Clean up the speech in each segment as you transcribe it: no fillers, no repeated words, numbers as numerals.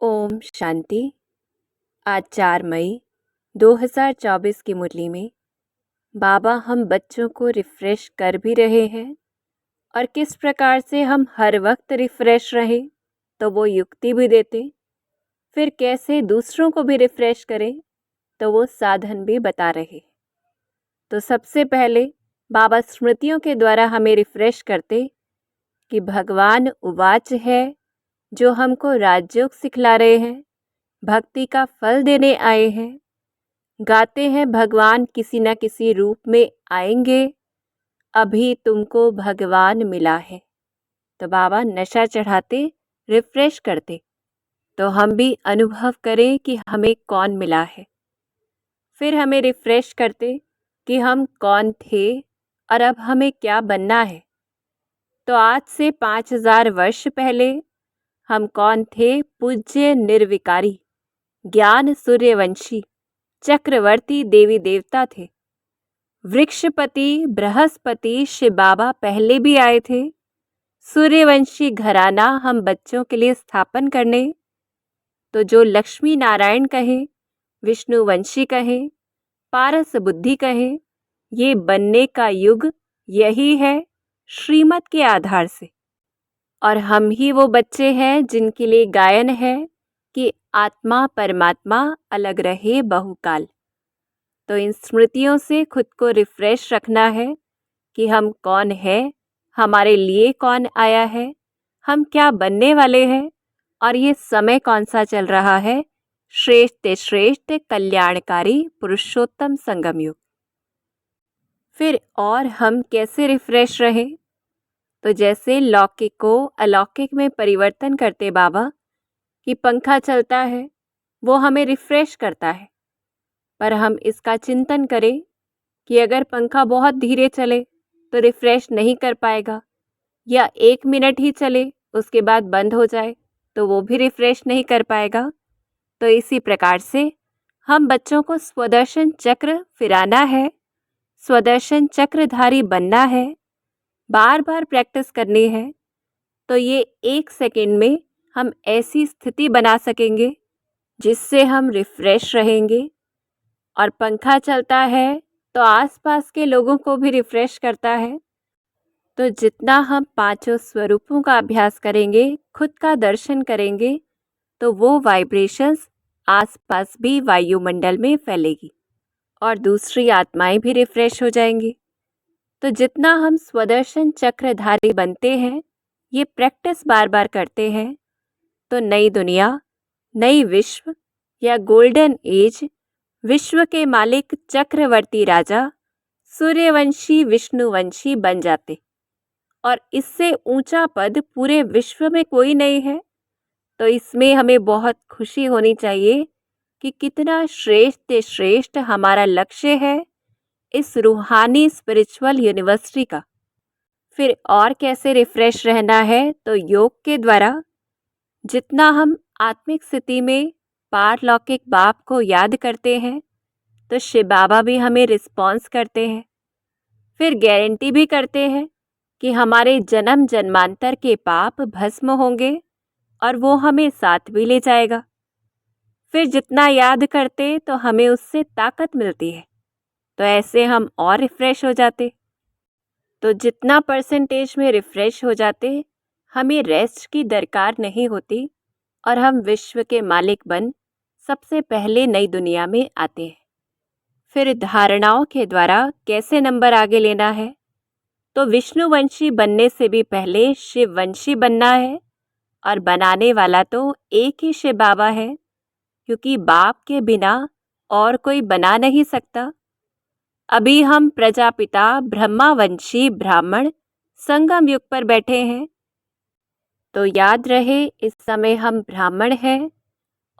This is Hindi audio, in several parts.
ओम शांति। आज 4 मई 2024 की मुरली में बाबा हम बच्चों को रिफ्रेश कर भी रहे हैं और किस प्रकार से हम हर वक्त रिफ्रेश रहें तो वो युक्ति भी देते, फिर कैसे दूसरों को भी रिफ्रेश करें तो वो साधन भी बता रहे। तो सबसे पहले बाबा स्मृतियों के द्वारा हमें रिफ्रेश करते कि भगवान उवाच है जो हमको राजयोग सिखला रहे हैं, भक्ति का फल देने आए हैं। गाते हैं भगवान किसी न किसी रूप में आएंगे, अभी तुमको भगवान मिला है। तो बाबा नशा चढ़ाते, रिफ्रेश करते, तो हम भी अनुभव करें कि हमें कौन मिला है। फिर हमें रिफ्रेश करते कि हम कौन थे और अब हमें क्या बनना है। तो आज से 5000 वर्ष पहले हम कौन थे? पूज्य निर्विकारी ज्ञान सूर्यवंशी चक्रवर्ती देवी देवता थे। वृक्षपति बृहस्पति शिव बाबा पहले भी आए थे। सूर्यवंशी घराना हम बच्चों के लिए स्थापन करने। तो जो लक्ष्मी नारायण कहे, विष्णुवंशी कहे, पारस बुद्धि कहे, ये बनने का युग यही है श्रीमत के आधार से। और हम ही वो बच्चे हैं जिनके लिए गायन है कि आत्मा परमात्मा अलग रहे बहुकाल। तो इन स्मृतियों से खुद को रिफ्रेश रखना है कि हम कौन है, हमारे लिए कौन आया है, हम क्या बनने वाले हैं और ये समय कौन सा चल रहा है। श्रेष्ठ श्रेष्ठ कल्याणकारी पुरुषोत्तम संगम युग। फिर और हम कैसे रिफ्रेश रहें? तो जैसे लौकिक को अलौकिक में परिवर्तन करते बाबा कि पंखा चलता है, वो हमें रिफ्रेश करता है, पर हम इसका चिंतन करें कि अगर पंखा बहुत धीरे चले तो रिफ्रेश नहीं कर पाएगा, या 1 मिनट ही चले उसके बाद बंद हो जाए तो वो भी रिफ्रेश नहीं कर पाएगा। तो इसी प्रकार से हम बच्चों को स्वदर्शन चक्र फिराना है, स्वदर्शन चक्रधारी बनना है, बार बार प्रैक्टिस करनी है। तो ये 1 सेकेंड में हम ऐसी स्थिति बना सकेंगे जिससे हम रिफ्रेश रहेंगे। और पंखा चलता है तो आसपास के लोगों को भी रिफ्रेश करता है। तो जितना हम 5 स्वरूपों का अभ्यास करेंगे, खुद का दर्शन करेंगे, तो वो वाइब्रेशंस आसपास भी वायुमंडल में फैलेगी और दूसरी आत्माएं भी रिफ्रेश हो जाएंगी। तो जितना हम स्वदर्शन चक्रधारी बनते हैं, ये प्रैक्टिस बार बार करते हैं, तो नई दुनिया, नई विश्व या गोल्डन एज, विश्व के मालिक चक्रवर्ती राजा सूर्यवंशी विष्णुवंशी बन जाते। और इससे ऊंचा पद पूरे विश्व में कोई नहीं है। तो इसमें हमें बहुत खुशी होनी चाहिए कि कितना श्रेष्ठ श्रेष्ठ हमारा लक्ष्य है इस रूहानी स्पिरिचुअल यूनिवर्सिटी का। फिर और कैसे रिफ्रेश रहना है? तो योग के द्वारा जितना हम आत्मिक स्थिति में पारलौकिक बाप को याद करते हैं, तो शिव बाबा भी हमें रिस्पॉन्स करते हैं। फिर गारंटी भी करते हैं कि हमारे जन्म जन्मांतर के पाप भस्म होंगे और वो हमें साथ भी ले जाएगा। फिर जितना याद करते तो हमें उससे ताकत मिलती है, तो ऐसे हम और रिफ्रेश हो जाते। तो जितना परसेंटेज में रिफ्रेश हो जाते, हमें रेस्ट की दरकार नहीं होती और हम विश्व के मालिक बन सबसे पहले नई दुनिया में आते हैं। फिर धारणाओं के द्वारा कैसे नंबर आगे लेना है? तो विष्णुवंशी बनने से भी पहले शिववंशी बनना है, और बनाने वाला तो एक ही शिव बाबा है, क्योंकि बाप के बिना और कोई बना नहीं सकता। अभी हम प्रजापिता ब्रह्मावंशी ब्राह्मण संगम युग पर बैठे हैं। तो याद रहे इस समय हम ब्राह्मण हैं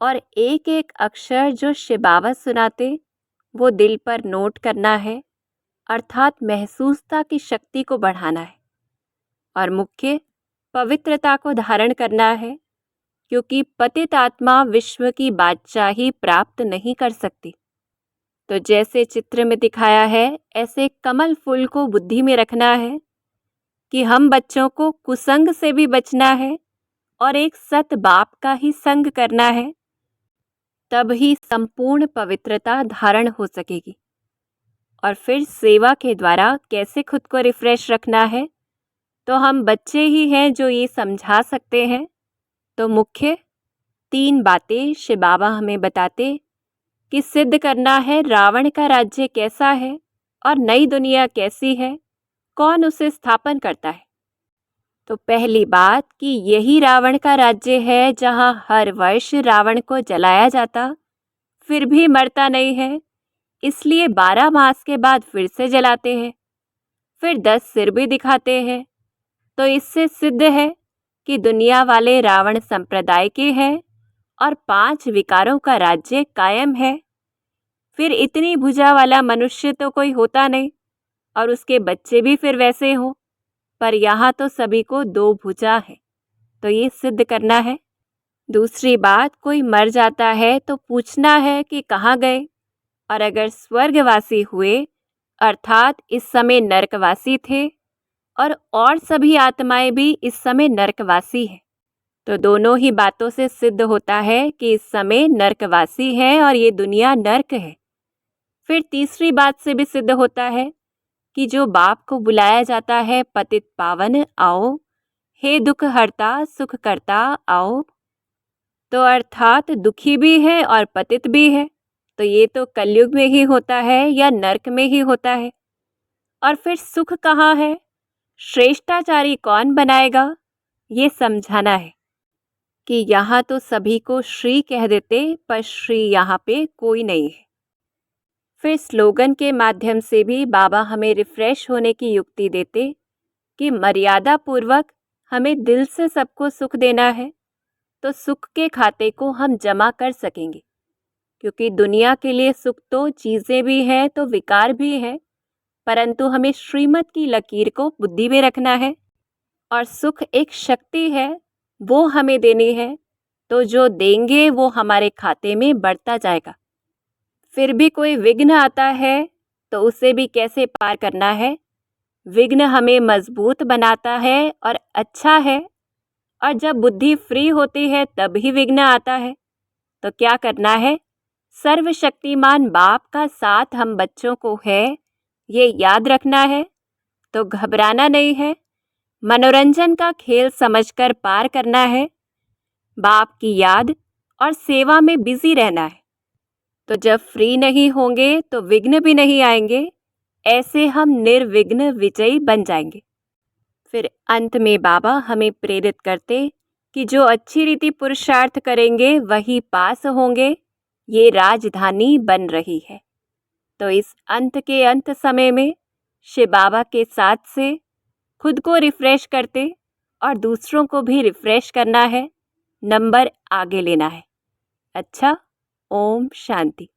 और एक एक अक्षर जो शिव बाबा सुनाते वो दिल पर नोट करना है, अर्थात महसूसता की शक्ति को बढ़ाना है। और मुख्य पवित्रता को धारण करना है, क्योंकि पतित आत्मा विश्व की बादशाही प्राप्त नहीं कर सकती। तो जैसे चित्र में दिखाया है, ऐसे कमल फूल को बुद्धि में रखना है कि हम बच्चों को कुसंग से भी बचना है और एक सत बाप का ही संग करना है, तब ही संपूर्ण पवित्रता धारण हो सकेगी। और फिर सेवा के द्वारा कैसे खुद को रिफ्रेश रखना है, तो हम बच्चे ही हैं जो ये समझा सकते हैं। तो मुख्य 3 बातें शिव बाबा हमें बताते कि सिद्ध करना है रावण का राज्य कैसा है और नई दुनिया कैसी है, कौन उसे स्थापन करता है। तो पहली बात कि यही रावण का राज्य है जहां हर वर्ष रावण को जलाया जाता, फिर भी मरता नहीं है, इसलिए 12 मास के बाद फिर से जलाते हैं, फिर 10 सिर भी दिखाते हैं। तो इससे सिद्ध है कि दुनिया वाले रावण संप्रदाय के हैं और 5 विकारों का राज्य कायम है। फिर इतनी भुजा वाला मनुष्य तो कोई होता नहीं, और उसके बच्चे भी फिर वैसे हों, पर यहाँ तो सभी को 2 भुजा है, तो ये सिद्ध करना है। दूसरी बात, कोई मर जाता है तो पूछना है कि कहाँ गए, और अगर स्वर्गवासी हुए अर्थात इस समय नरकवासी थे और सभी आत्माएं भी इस समय नरकवासी हैं, तो दोनों ही बातों से सिद्ध होता है कि इस समय नरकवासी है और ये दुनिया नरक है। फिर तीसरी बात से भी सिद्ध होता है कि जो बाप को बुलाया जाता है पतित पावन आओ, हे दुख हरता सुख करता आओ, तो अर्थात दुखी भी है और पतित भी है। तो ये तो कलयुग में ही होता है या नरक में ही होता है। और फिर सुख कहाँ है, श्रेष्ठाचारी कौन बनाएगा, ये समझाना है कि यहाँ तो सभी को श्री कह देते, पर श्री यहाँ पे कोई नहीं है। फिर स्लोगन के माध्यम से भी बाबा हमें रिफ्रेश होने की युक्ति देते कि मर्यादा पूर्वक हमें दिल से सबको सुख देना है, तो सुख के खाते को हम जमा कर सकेंगे। क्योंकि दुनिया के लिए सुख तो चीज़ें भी हैं तो विकार भी हैं, परंतु हमें श्रीमत की लकीर को बुद्धि में रखना है, और सुख एक शक्ति है, वो हमें देनी है, तो जो देंगे वो हमारे खाते में बढ़ता जाएगा। फिर भी कोई विघ्न आता है तो उसे भी कैसे पार करना है। विघ्न हमें मजबूत बनाता है और अच्छा है, और जब बुद्धि फ्री होती है तब ही विघ्न आता है। तो क्या करना है, सर्वशक्तिमान बाप का साथ हम बच्चों को है, ये याद रखना है। तो घबराना नहीं है, मनोरंजन का खेल समझकर पार करना है, बाप की याद और सेवा में बिजी रहना है। तो जब फ्री नहीं होंगे तो विघ्न भी नहीं आएंगे, ऐसे हम निर्विघ्न विजयी बन जाएंगे। फिर अंत में बाबा हमें प्रेरित करते कि जो अच्छी रीति पुरुषार्थ करेंगे वही पास होंगे, ये राजधानी बन रही है। तो इस अंत के अंत समय में शिव बाबा के साथ से खुद को रिफ्रेश करते और दूसरों को भी रिफ्रेश करना है, नंबर आगे लेना है। अच्छा, ओम शांति।